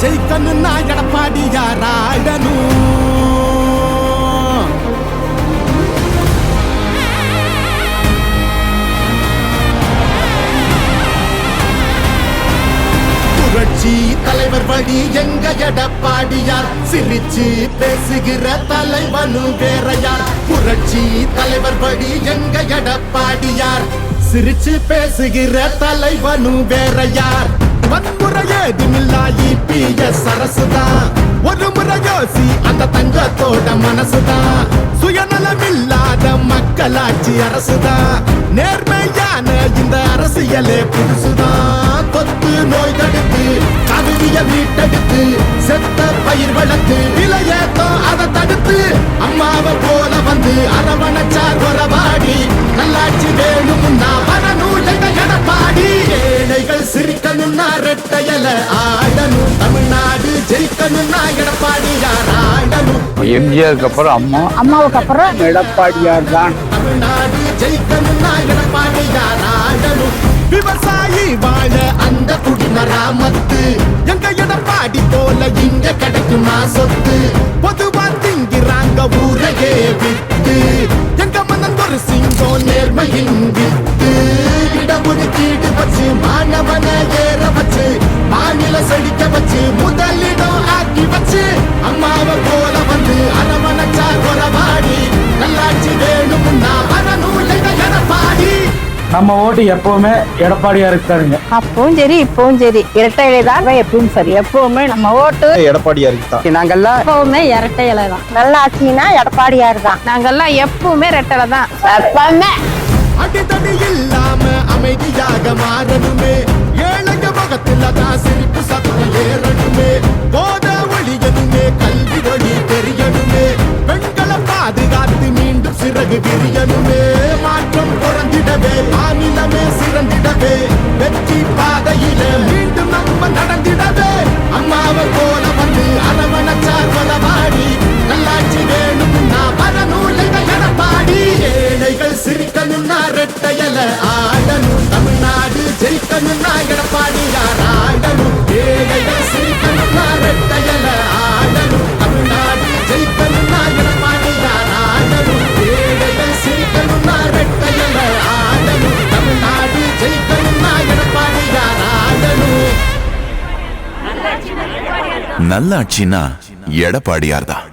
ஜெயிக்கணும்னா எடப்பாடியார் ஆடணும். புரட்சி தலைவர் வழி எங்க எடப்பாடியார், சிரிச்சு பேசுகிற தலைவனும் வேற யார். புரட்சி தலைவர் வழி எங்க எடப்பாடியார், சிரிச்சு பேசுகிற தலைவனும் வேற யார். வன்முறையே திமில்லாயி பிஎஸ் அரசுதான், ஒரு முறை யோசி அந்த தங்கத்தோட மனசுதான். சுயநலமில்லாத மக்களாட்சி அரசுதான், நேர்மையான இந்த அரசியலே புதுசுதான். தொத்து நோய் தடுத்து கவிதைய மீட்டெடுத்து செத்த பயிர் வளர்த்து விலையேத்தம் அதை தடுத்து அம்மாவை போல வந்து அரவணைச்சார் வரவாடி. நல்லாட்சி வேணும்னா வரணும் எங்க எடப்பாடி. ஏழைகள் சிரிக்கணும்னா ரெட்டையல ஆடணும், தமிழ்நாடு ஜெயிக்கணும்னா எடப்பாடியார் ஆடணும். எம்ஜிஆருக்கு அப்புறம் அம்மா, அம்மாவுக்கு அப்புறம் எடப்பாடியார் தான். தமிழ்நாடு ஜெயிக்கணும்னா எடப்பாடியார் ஆடணும். விவசாயி வாழ அந்த குடிமராமத்து எங்க எடப்பாடி போல இங்க கிடைக்குமா சொத்து. பொதுவா திங்கிறாங்க ஊரையே வித்து, எங்க மன்னன் ஒரு சிங்கம் நேர்மையின் வித்து. இடஒதுக்கீடு வச்சு மாணவனை ஏற வச்சு மாநில செழிக்க வச்சு முதலிடம் ஆக்கி வச்சு அம்மாவை போல வந்து அரவணைச்சார் வரவாடி. நல்லாட்சி வேணும்னா வரணும் எங்க எடப்பாடி. நம்ம ஓட்டு எப்பவுமே எடப்பாடியாருக்கு தானுங்க. அப்பவும் சரி இப்பவும் சரி இரட்டை இலை தான் எப்பவும் சரி. எப்பவுமே நம்ம ஓட்டு எடப்பாடியாருக்கு தான். நாங்கெல்லாம் எப்பவுமே இரட்டை இலை தான். நல்ல ஆட்சினா எடப்பாடியார் தான். நாங்கெல்லாம் எப்பவுமே ரெட்டலை தான் எப்பவுமே. அடித்தடி இல்லாம அமைதியாக மாறணுமே, ஏழைங்க முகத்தில் தான் சிரிப்பு சத்தம் ஏறணுமே. போத ஒழியணுமே, கல்வி ஒளி தெரியணுமே, பெண்களை பாதுகாத்து மீண்டும் சிறகு விரியணுமே. மாற்றம் பிறந்திடவே மாநிலமே சிறந்திடவே, வெற்றி பாதையில மீண்டும் நம்ம நடந்திடவே. அம்மாவை போல வந்து அரவணைச்சார் வரவாடி. நல்லாட்சி வேணும்னா வரணும் எங்க எடப்பாடி. ஏழைகள் சிரிக்கணும்னா ரெட்டையல ஆடணும், தமிழ்நாடு ஜெயிக்கணும்னா எடப்பாடியார் ஆடணும். ஏழைகள் சிரிக்கணும்னா ரெட்டையல ஆடணும், தமிழ்நாடு ஜெயிக்கணும்னா எடப்பாடியார் ஆடணும். ஏழைகள் சிரிக்கணும்னா ரெட்டையல ஆடணும், தமிழ்நாடு ஜெயிக்கணும்னா எடப்பாடியார் ஆடணும். நல்லாட்சினா எடப்பாடியார் தான்.